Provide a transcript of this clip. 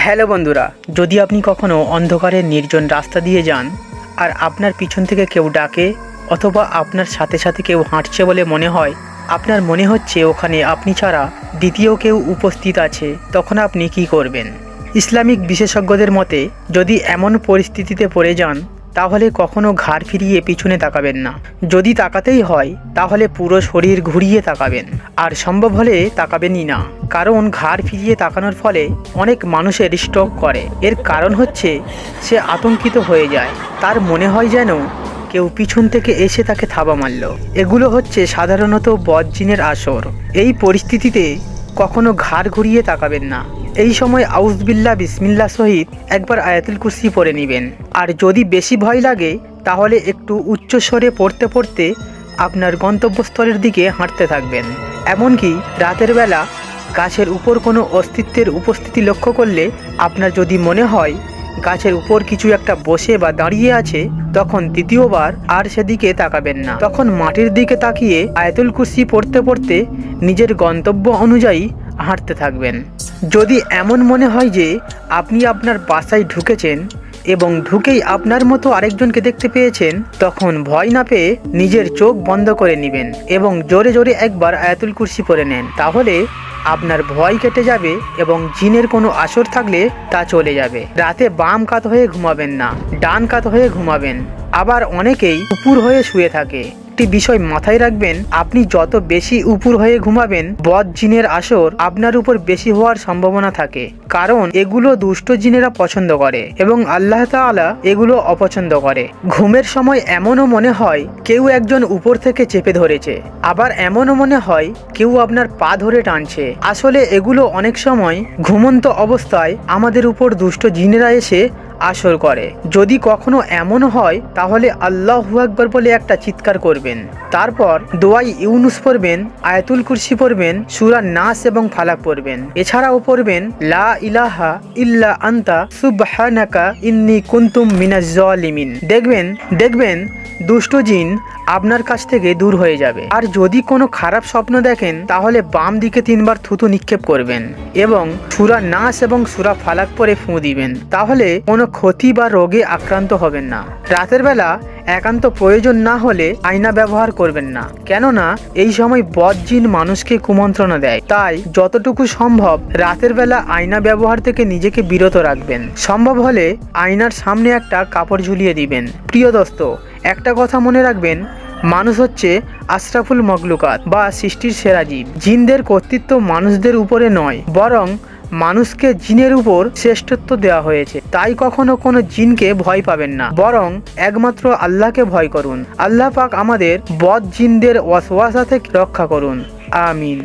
Hello বন্ধুরা, যদি আপনি কখনো অন্ধকারের নির্জন রাস্তা দিয়ে যান আর আপনার পিছন থেকে কেউ ডাকে অথবা আপনার সাথে সাথে কেউ হাঁটছে বলে মনে হয়, আপনার মনে হচ্ছে ওখানে আপনি ছাড়া দ্বিতীয় কেউ উপস্থিত আছে, তখন আপনি কি করবেন? ইসলামিক বিশেষজ্ঞদের মতে যদি এমন পরিস্থিতিতে পড়ে যান তাহলে কখনো ঘাড় ফিরিয়ে পিছনে তাকাবেন না। যদি তাকাতেই হয় তাহলে পুরো শরীর ঘুরিয়ে তাকাবেন, আর সম্ভব হলে তাকাবেনই না। কারণ ঘাড় ফিরিয়ে তাকানোর ফলে অনেক মানুষের স্ট্রোক করে। এর কারণ হচ্ছে সে আতঙ্কিত হয়ে যায়, তার মনে হয় যেন কেউ পিছন থেকে এসে তাকে থাবা মারল। এগুলো হচ্ছে সাধারণত বদজিনের আসর। এই পরিস্থিতিতে কখনো ঘাড় ঘুরিয়ে তাকাবেন না। এই সময় আউযুবিল্লাহ বিসমিল্লাহ সহিত একবার আয়াতুল কুরসি পড়ে নেবেন। আর যদি বেশি ভয় লাগে তাহলে একটু উচ্চস্বরে পড়তে পড়তে আপনার গন্তব্যস্থলের দিকে হাঁটতে থাকবেন। এমনকি রাতের বেলা গাছের উপর কোনো অস্তিত্বের উপস্থিতি লক্ষ্য করলে আপনার যদি মনে হয় গাছের উপর কিছু একটা বসে বা দাঁড়িয়ে আছে, তখন দ্বিতীয়বার আর সেদিকে তাকাবেন না। তখন মাটির দিকে তাকিয়ে আয়াতুল কুরসি পড়তে পড়তে নিজের গন্তব্য অনুযায়ী হাঁটতে থাকবেন। যদি এমন মনে হয় যে আপনি আপনার বাসায় ঢুকেছেন এবং ঢুকেই আপনার মতো আরেকজনকে দেখতে পেয়েছেন, তখন ভয় না পেয়ে নিজের চোখ বন্ধ করে নেবেন এবং জোরে জোরে একবার আয়াতুল কুরসি পড়ে নেন। তাহলে আপনার ভয় কেটে যাবে এবং জিনের কোনো আসর থাকলে তা চলে যাবে। রাতে বাম কাত হয়ে ঘুমাবেন না, ডান কাত হয়ে ঘুমাবেন। আবার অনেকেই উপুর হয়ে শুয়ে থাকে। একটি বিষয় মাথায় রাখবেন, আপনি যত বেশি উপুর হয়ে ঘুমাবেন বদ জিনের আসর আপনার উপর বেশি হওয়ার সম্ভাবনা থাকে। কারণ এগুলো দুষ্ট জিনেরা পছন্দ করে এবং আল্লাহ তাআলা এগুলো অপছন্দ করে। ঘুমের সময় এমনও মনে হয় কেউ একজন উপর থেকে চেপে ধরেছে, আবার এমনও মনে হয় কেউ আপনার পা ধরে টানছে। আসলে এগুলো অনেক সময় ঘুমন্ত অবস্থায় আমাদের উপর দুষ্ট জিনেরা এসে আসর করে। যদি কখনো এমন হয় তাহলে আল্লাহু আকবার বলে একটা চিৎকার করবেন, তারপর দোয়াই ইউনুস পড়বেন, আয়াতুল কুরসি পড়বেন, সূরা নাস এবং ফালাক পড়বেন। এছাড়াও পড়বেন লা ইলাহা ইল্লা আনতা সুবহানাকা ইন্নী কুনতুম মিনাজ জালিমিন। দেখবেন দুষ্ট জিন আপনার কাছ থেকে দূর হয়ে যাবে। আর যদি কোনো খারাপ স্বপ্ন দেখেন তাহলে বাম দিকে 3 বার থুতু নিক্ষেপ করবেন এবং সূরা নাস এবং সূরা ফালাক পড়ে ফুঁ দিবেন। তাহলে কোনো ক্ষতি বা রোগে আক্রান্ত হবেন না। রাতের বেলা একান্ত প্রয়োজন না হলে আয়না ব্যবহার করবেন না, কেননা এই সময় বদ জিন মানুষকে কুমন্ত্রণা দেয়। তাই যতটুকু সম্ভব রাতের বেলা আয়না ব্যবহার থেকে নিজেকে বিরত রাখবেন। সম্ভব হলে আয়নার সামনে একটা কাপড় ঝুলিয়ে দিবেন। প্রিয় দোস্ত, একটা কথা মনে রাখবেন, মানুষ হচ্ছে আশরাফুল মখলুকাত বা সৃষ্টির সেরা জীব। জিনদের কর্তৃত্ব মানুষদের উপরে নয়, বরং মানুষকে জিনের উপর শ্রেষ্ঠত্ব দেওয়া হয়েছে। তাই কখনো কোনো জিনকে ভয় পাবেন না, বরং একমাত্র আল্লাহকে ভয় করুন। আল্লাহ পাক আমাদের বদ জিনদের ওয়াসওয়াসা থেকে রক্ষা করুন। আমিন।